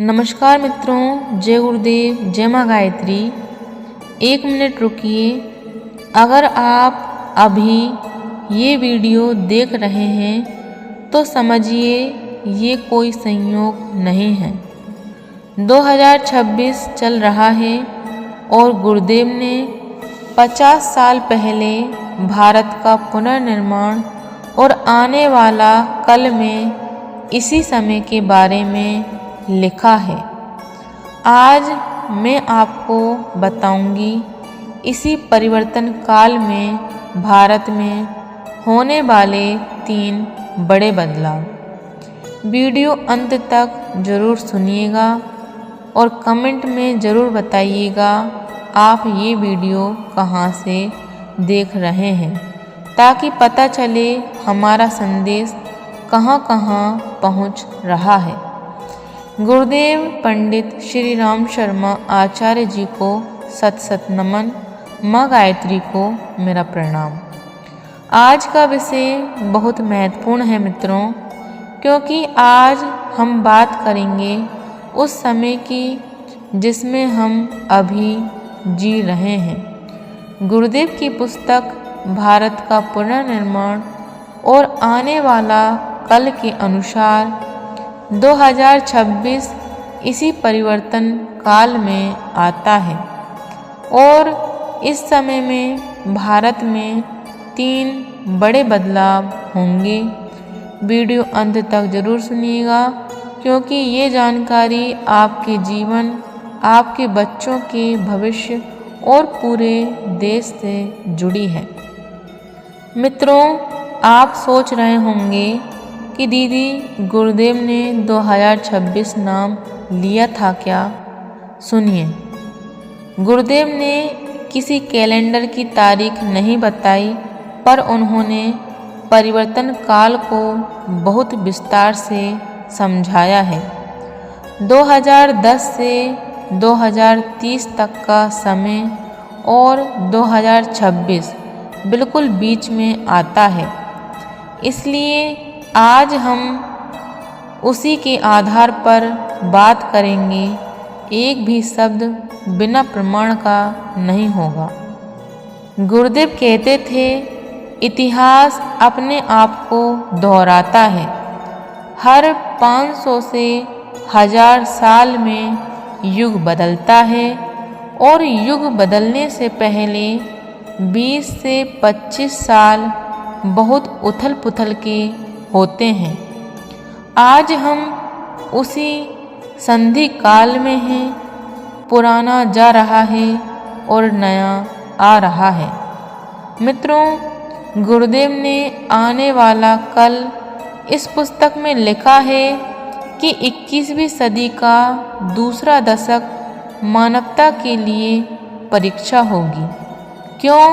नमस्कार मित्रों, जय गुरुदेव, जय माँ गायत्री। 1 मिनट रुकिए। अगर आप अभी ये वीडियो देख रहे हैं तो समझिए ये कोई संयोग नहीं है। 2026 चल रहा है और गुरुदेव ने 50 साल पहले भारत का पुनर्निर्माण और आने वाला कल में इसी समय के बारे में लिखा है। आज मैं आपको बताऊंगी इसी परिवर्तन काल में भारत में होने वाले 3 बड़े बदलाव। वीडियो अंत तक ज़रूर सुनिएगा और कमेंट में ज़रूर बताइएगा आप ये वीडियो कहाँ से देख रहे हैं, ताकि पता चले हमारा संदेश कहाँ कहाँ पहुँच रहा है। गुरुदेव पंडित श्री राम शर्मा आचार्य जी को सत सत नमन। माँ गायत्री को मेरा प्रणाम। आज का विषय बहुत महत्वपूर्ण है मित्रों, क्योंकि आज हम बात करेंगे उस समय की जिसमें हम अभी जी रहे हैं। गुरुदेव की पुस्तक भारत का पुनर्निर्माण और आने वाला कल के अनुसार 2026 इसी परिवर्तन काल में आता है और इस समय में भारत में 3 बड़े बदलाव होंगे। वीडियो अंत तक ज़रूर सुनिएगा, क्योंकि ये जानकारी आपके जीवन, आपके बच्चों के भविष्य और पूरे देश से जुड़ी है। मित्रों, आप सोच रहे होंगे कि दीदी गुरुदेव ने 2026 नाम लिया था क्या? सुनिए, गुरुदेव ने किसी कैलेंडर की तारीख नहीं बताई, पर उन्होंने परिवर्तन काल को बहुत विस्तार से समझाया है। 2010 से 2030 तक का समय और 2026 बिल्कुल बीच में आता है। इसलिए आज हम उसी के आधार पर बात करेंगे। एक भी शब्द बिना प्रमाण का नहीं होगा। गुरुदेव कहते थे, इतिहास अपने आप को दोहराता है। हर 500 से 1000 साल में युग बदलता है और युग बदलने से पहले 20 से 25 साल बहुत उथल पुथल के होते हैं। आज हम उसी संधि काल में हैं। पुराना जा रहा है और नया आ रहा है। मित्रों, गुरुदेव ने आने वाला कल इस पुस्तक में लिखा है कि 21वीं सदी का दूसरा दशक मानवता के लिए परीक्षा होगी। क्यों?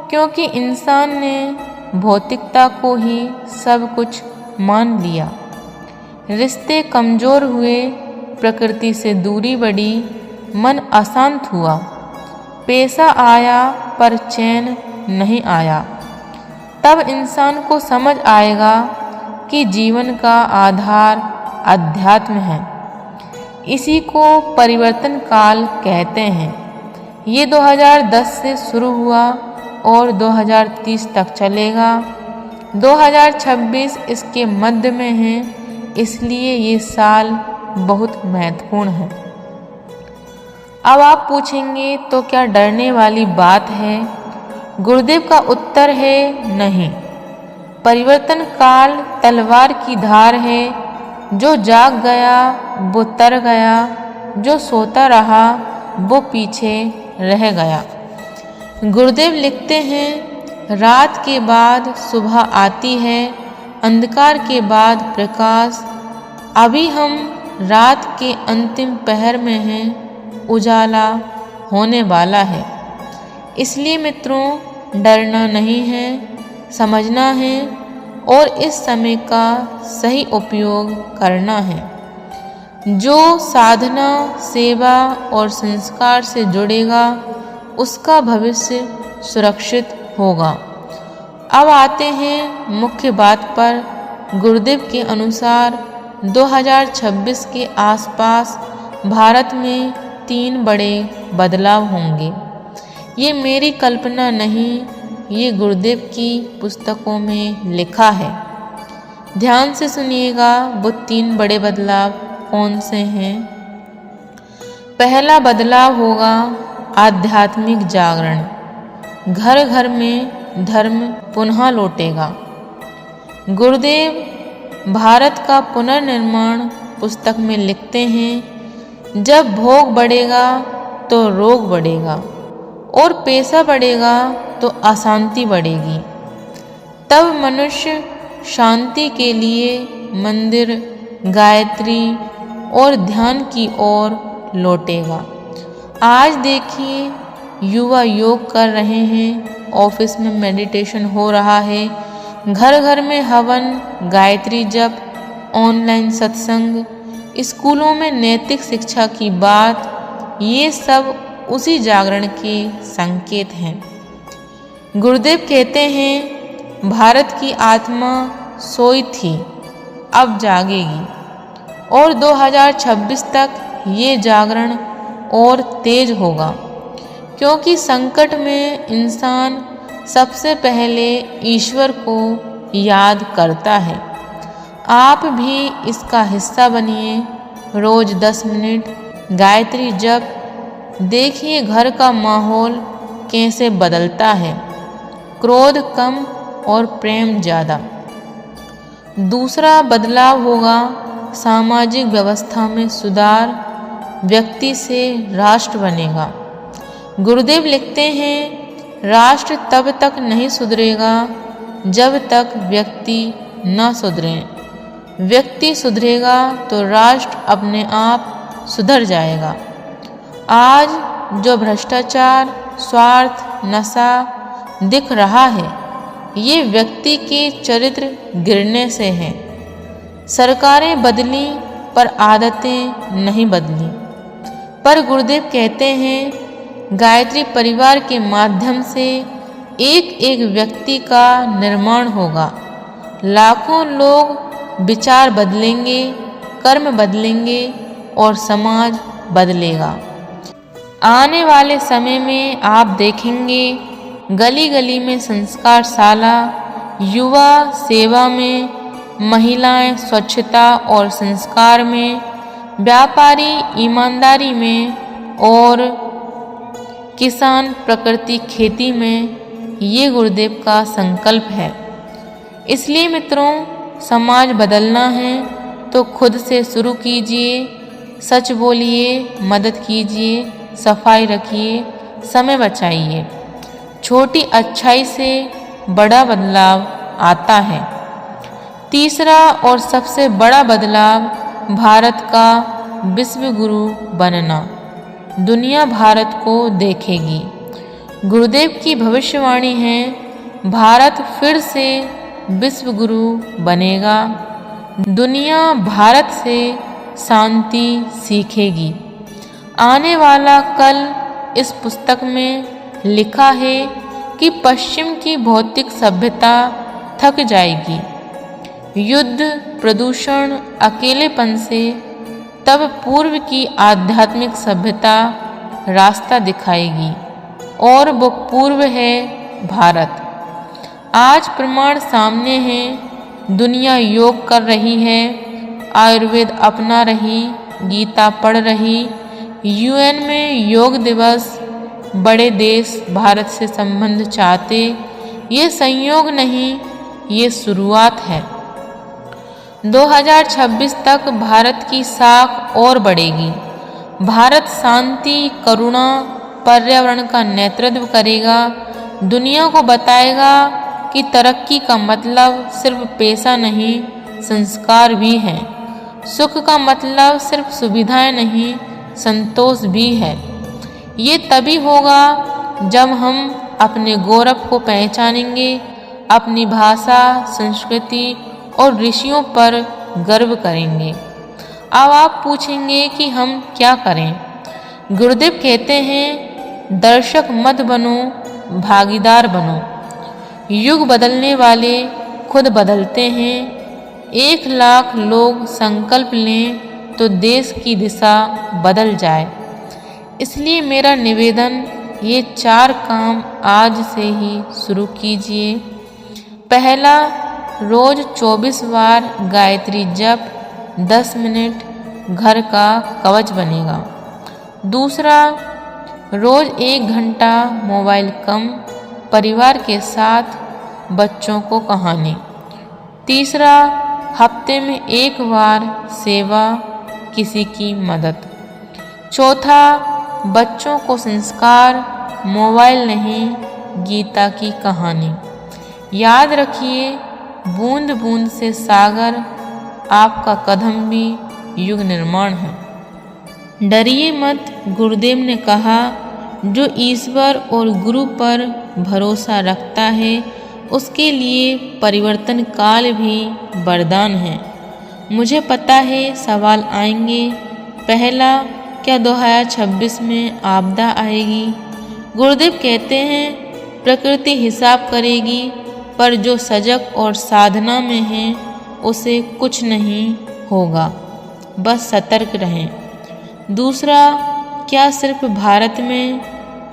क्योंकि इंसान ने भौतिकता को ही सब कुछ मान लिया। रिश्ते कमज़ोर हुए, प्रकृति से दूरी बढ़ी, मन अशांत हुआ। पैसा आया पर चैन नहीं आया। तब इंसान को समझ आएगा कि जीवन का आधार अध्यात्म है। इसी को परिवर्तन काल कहते हैं। ये 2010 से शुरू हुआ और 2030 तक चलेगा। 2026 इसके मध्य में है, इसलिए ये साल बहुत महत्वपूर्ण है। अब आप पूछेंगे, तो क्या डरने वाली बात है? गुरुदेव का उत्तर है, नहीं। परिवर्तन काल तलवार की धार है। जो जाग गया वो तर गया, जो सोता रहा वो पीछे रह गया। गुरुदेव लिखते हैं, रात के बाद सुबह आती है, अंधकार के बाद प्रकाश। अभी हम रात के अंतिम पहर में हैं, उजाला होने वाला है। इसलिए मित्रों, डरना नहीं है, समझना है और इस समय का सही उपयोग करना है। जो साधना, सेवा और संस्कार से जुड़ेगा उसका भविष्य सुरक्षित होगा। अब आते हैं मुख्य बात पर। गुरुदेव के अनुसार 2026 के आसपास भारत में 3 बड़े बदलाव होंगे। ये मेरी कल्पना नहीं, ये गुरुदेव की पुस्तकों में लिखा है। ध्यान से सुनिएगा, वो 3 बड़े बदलाव कौन से हैं। पहला बदलाव होगा आध्यात्मिक जागरण। घर घर में धर्म पुनः लौटेगा। गुरुदेव भारत का पुनर्निर्माण पुस्तक में लिखते हैं, जब भोग बढ़ेगा तो रोग बढ़ेगा और पैसा बढ़ेगा तो अशांति बढ़ेगी। तब मनुष्य शांति के लिए मंदिर, गायत्री और ध्यान की ओर लौटेगा। आज देखिए, युवा योग कर रहे हैं, ऑफिस में मेडिटेशन हो रहा है, घर घर में हवन, गायत्री जप, ऑनलाइन सत्संग, स्कूलों में नैतिक शिक्षा की बात, ये सब उसी जागरण के संकेत हैं। गुरुदेव कहते हैं, भारत की आत्मा सोई थी, अब जागेगी और 2026 तक ये जागरण और तेज होगा, क्योंकि संकट में इंसान सबसे पहले ईश्वर को याद करता है। आप भी इसका हिस्सा बनिए। रोज 10 मिनट गायत्री जप, देखिए घर का माहौल कैसे बदलता है। क्रोध कम और प्रेम ज़्यादा। दूसरा बदलाव होगा सामाजिक व्यवस्था में सुधार। व्यक्ति से राष्ट्र बनेगा। गुरुदेव लिखते हैं, राष्ट्र तब तक नहीं सुधरेगा जब तक व्यक्ति न सुधरे। व्यक्ति सुधरेगा तो राष्ट्र अपने आप सुधर जाएगा। आज जो भ्रष्टाचार, स्वार्थ, नशा दिख रहा है, ये व्यक्ति के चरित्र गिरने से है। सरकारें बदली पर आदतें नहीं बदली। पर गुरुदेव कहते हैं, गायत्री परिवार के माध्यम से एक एक व्यक्ति का निर्माण होगा। लाखों लोग विचार बदलेंगे, कर्म बदलेंगे और समाज बदलेगा। आने वाले समय में आप देखेंगे, गली गली में संस्कारशाला, युवा सेवा में, महिलाएं स्वच्छता और संस्कार में, व्यापारी ईमानदारी में और किसान प्रकृति खेती में। ये गुरुदेव का संकल्प है। इसलिए मित्रों, समाज बदलना है तो खुद से शुरू कीजिए। सच बोलिए, मदद कीजिए, सफाई रखिए, समय बचाइए। छोटी अच्छाई से बड़ा बदलाव आता है। तीसरा और सबसे बड़ा बदलाव भारत का विश्व गुरु बनना। दुनिया भारत को देखेगी। गुरुदेव की भविष्यवाणी है, भारत फिर से विश्व गुरु बनेगा। दुनिया भारत से शांति सीखेगी। आने वाला कल इस पुस्तक में लिखा है कि पश्चिम की भौतिक सभ्यता थक जाएगी, युद्ध, प्रदूषण, अकेलेपन से। तब पूर्व की आध्यात्मिक सभ्यता रास्ता दिखाएगी और वो पूर्व है भारत। आज प्रमाण सामने हैं। दुनिया योग कर रही है, आयुर्वेद अपना रही, गीता पढ़ रही, यूएन में योग दिवस। बड़े देश भारत से संबंध चाहते। ये संयोग नहीं, ये शुरुआत है। 2026 तक भारत की साख और बढ़ेगी। भारत शांति, करुणा, पर्यावरण का नेतृत्व करेगा। दुनिया को बताएगा कि तरक्की का मतलब सिर्फ पैसा नहीं, संस्कार भी है। सुख का मतलब सिर्फ सुविधाएं नहीं, संतोष भी है। ये तभी होगा जब हम अपने गौरव को पहचानेंगे, अपनी भाषा, संस्कृति और ऋषियों पर गर्व करेंगे। अब आप पूछेंगे कि हम क्या करें। गुरुदेव कहते हैं, दर्शक मत बनो, भागीदार बनो। युग बदलने वाले खुद बदलते हैं। 1 लाख लोग संकल्प लें तो देश की दिशा बदल जाए। इसलिए मेरा निवेदन, ये 4 काम आज से ही शुरू कीजिए। पहला, रोज 24 बार गायत्री जप 10 मिनट, घर का कवच बनेगा। दूसरा, रोज 1 घंटा मोबाइल कम, परिवार के साथ बच्चों को कहानी। तीसरा, हफ्ते में 1 बार सेवा, किसी की मदद। चौथा, बच्चों को संस्कार, मोबाइल नहीं, गीता की कहानी। याद रखिए, बूंद बूंद से सागर, आपका कदम भी युग निर्माण है। डरिए मत, गुरुदेव ने कहा, जो ईश्वर और गुरु पर भरोसा रखता है उसके लिए परिवर्तन काल भी वरदान है। मुझे पता है सवाल आएंगे। पहला, क्या 2026 में आपदा आएगी? गुरुदेव कहते हैं प्रकृति हिसाब करेगी, पर जो सजग और साधना में है उसे कुछ नहीं होगा, बस सतर्क रहें। दूसरा, क्या सिर्फ भारत में?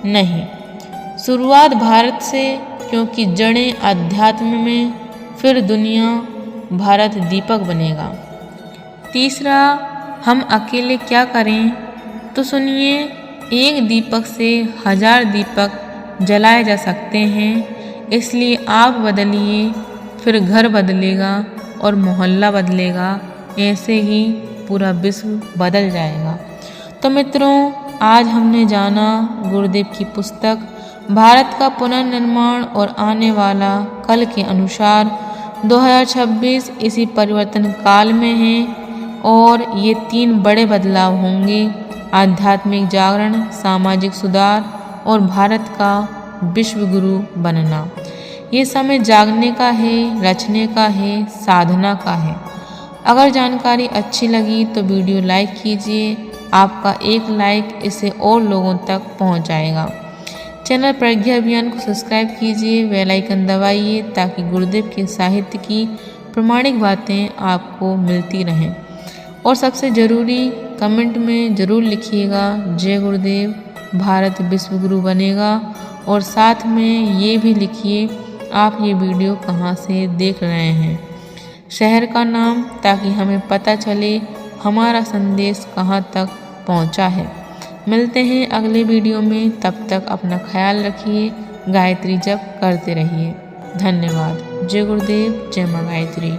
नहीं, शुरुआत भारत से, क्योंकि जड़ें अध्यात्म में, फिर दुनिया, भारत दीपक बनेगा। तीसरा, हम अकेले क्या करें? तो सुनिए, एक दीपक से 1000 दीपक जलाए जा सकते हैं। इसलिए आप बदलिए, फिर घर बदलेगा और मोहल्ला बदलेगा, ऐसे ही पूरा विश्व बदल जाएगा। तो मित्रों, आज हमने जाना गुरुदेव की पुस्तक भारत का पुनर्निर्माण और आने वाला कल के अनुसार 2026 इसी परिवर्तन काल में है और ये 3 बड़े बदलाव होंगे: आध्यात्मिक जागरण, सामाजिक सुधार और भारत का विश्व गुरु बनना। ये समय जागने का है, रचने का है, साधना का है। अगर जानकारी अच्छी लगी तो वीडियो लाइक कीजिए। आपका एक लाइक इसे और लोगों तक पहुंचाएगा। चैनल प्रज्ञा अभियान को सब्सक्राइब कीजिए, बेल आइकन दबाइए ताकि गुरुदेव के साहित्य की प्रमाणिक बातें आपको मिलती रहें। और सबसे ज़रूरी, कमेंट में ज़रूर लिखिएगा, जय गुरुदेव, भारत विश्व गुरु बनेगा। और साथ में ये भी लिखिए आप ये वीडियो कहाँ से देख रहे हैं, शहर का नाम, ताकि हमें पता चले हमारा संदेश कहाँ तक पहुँचा है। मिलते हैं अगले वीडियो में, तब तक अपना ख्याल रखिए, गायत्री जप करते रहिए। धन्यवाद। जय गुरुदेव, जय माँ गायत्री।